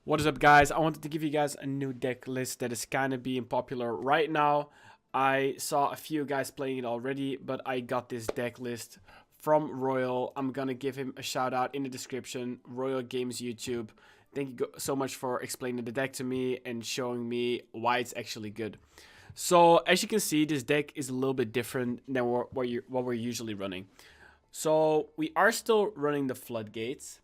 What is up, guys? I wanted to give you guys a new deck list that is kind of being popular right now. I saw a few guys playing it already, but I got this deck list from Royal. I'm gonna give him a shout out in the description. Royal Games YouTube. Thank you so much for explaining the deck to me and showing me why it's actually good. So as you can see, this deck is a little bit different than what we're usually running. So we are still running the Floodgates.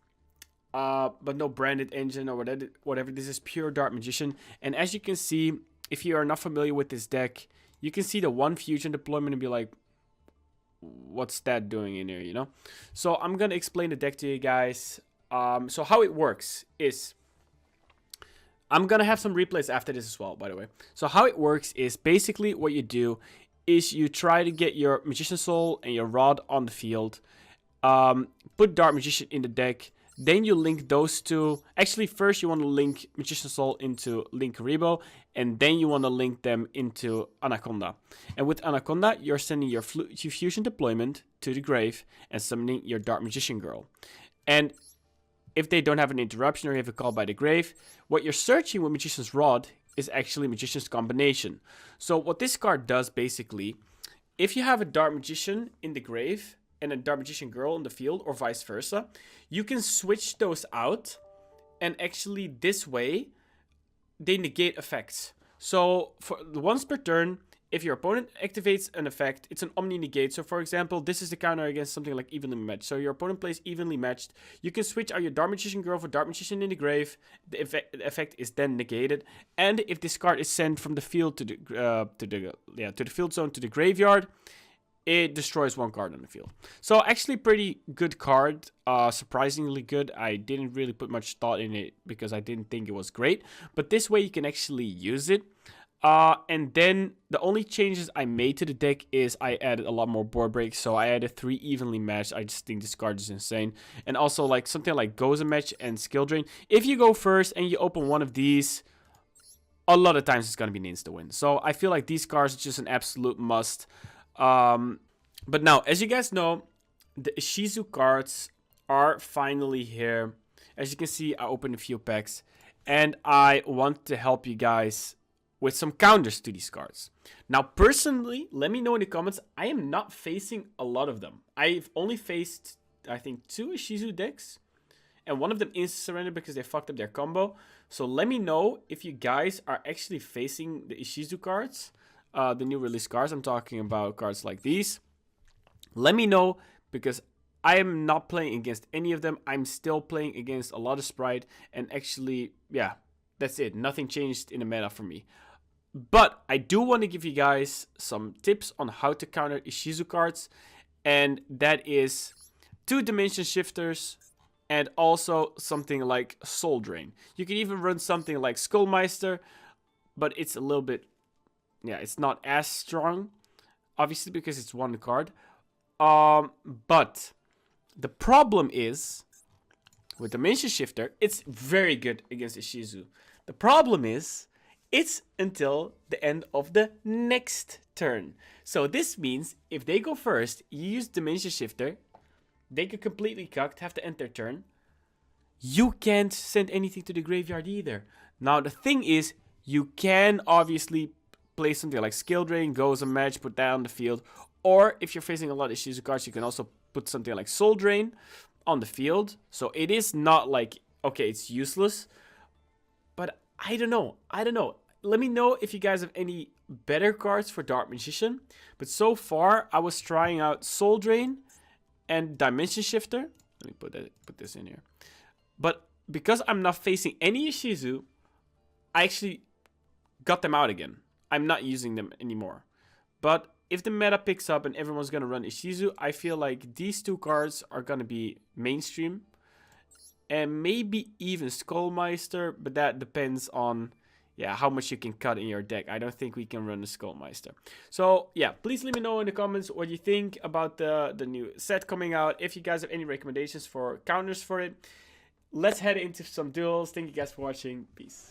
But no branded engine or whatever. This is pure Dark Magician. And as you can see, if you are not familiar with this deck, you can see the one fusion deployment and be like, what's that doing in here, you know? So I'm going to explain the deck to you guys. So how it works is, I'm going to have some replays after this as well, by the way. So how it works is basically what you do is you try to get your Magician Soul and your Rod on the field. Put Dark Magician in the deck. Then you link those two. Actually, first you want to link Magician Soul into Link Rebo, and then you want to link them into Anaconda. And with Anaconda, you're sending your fusion deployment to the grave and summoning your Dark Magician Girl. And if they don't have an interruption or you have a call by the grave, what you're searching with Magician's Rod is actually Magician's Combination. So what this card does basically, if you have a Dark Magician in the grave and a Dark Magician Girl in the field, or vice versa, you can switch those out, and actually this way they negate effects. So for once per turn, if your opponent activates an effect, it's an omni negate. So for example, this is the counter against something like evenly matched. So your opponent plays evenly matched, you can switch out your Dark Magician Girl for Dark Magician in the grave. The effect is then negated, and if this card is sent from the field to the field zone to the graveyard, it destroys one card on the field. So actually pretty good card. Surprisingly good. I didn't really put much thought in it because I didn't think it was great. But this way you can actually use it. And then the only changes I made to the deck is I added a lot more board breaks. So I added 3 evenly matched. I just think this card is insane. And also like something like Goes a Match and Skill Drain. If you go first and you open one of these, a lot of times it's going to be an insta-win. So I feel like these cards are just an absolute must. But now, as you guys know, the Ishizu cards are finally here. As you can see, I opened a few packs, and I want to help you guys with some counters to these cards. Now, personally, let me know in the comments. I am not facing a lot of them. I've only faced, I think, 2 Ishizu decks, and one of them insta-surrendered because they fucked up their combo. So let me know if you guys are actually facing the Ishizu cards. The new release cards. I'm talking about cards like these. Let me know, because I am not playing against any of them. I'm still playing against a lot of Sprite, and actually, yeah, that's it. Nothing changed in the meta for me. But I do want to give you guys some tips on how to counter Ishizu cards, and that is 2 Dimension Shifters and also something like Soul Drain. You can even run something like Skullmeister, but it's a little bit, yeah, it's not as strong, obviously, because it's one card. But the problem is with Dimension Shifter, it's very good against Ishizu. The problem is it's until the end of the next turn. So this means if they go first, you use Dimension Shifter, they could completely cucked, have to end their turn. You can't send anything to the graveyard either. Now the thing is, you can obviously play something like Skill Drain, Goes a Match, put that on the field. Or if you're facing a lot of Ishizu cards, you can also put something like Soul Drain on the field. So it is not like, okay, it's useless. But I don't know. Let me know if you guys have any better cards for Dark Magician. But so far, I was trying out Soul Drain and Dimension Shifter. Let me put this in here. But because I'm not facing any Ishizu, I actually got them out again. I'm not using them anymore. But if the meta picks up and everyone's going to run Ishizu, I feel like these 2 cards are going to be mainstream. And maybe even Skullmeister, but that depends on, yeah, how much you can cut in your deck. I don't think we can run the Skullmeister. So, yeah, please let me know in the comments what you think about the new set coming out. If you guys have any recommendations for counters for it. Let's head into some duels. Thank you guys for watching. Peace.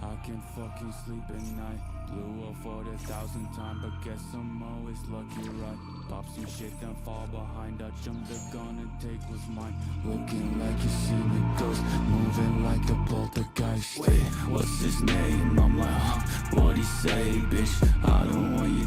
I can fucking sleep at night. Blew up for the 1,000th time, but guess I'm always lucky, right? Pop some shit, then fall behind. I jumped the gun and take was mine. Looking like you see the ghost, moving like a poltergeist. Wait, what's his name? I'm like, huh? What'd he say, bitch? I don't want you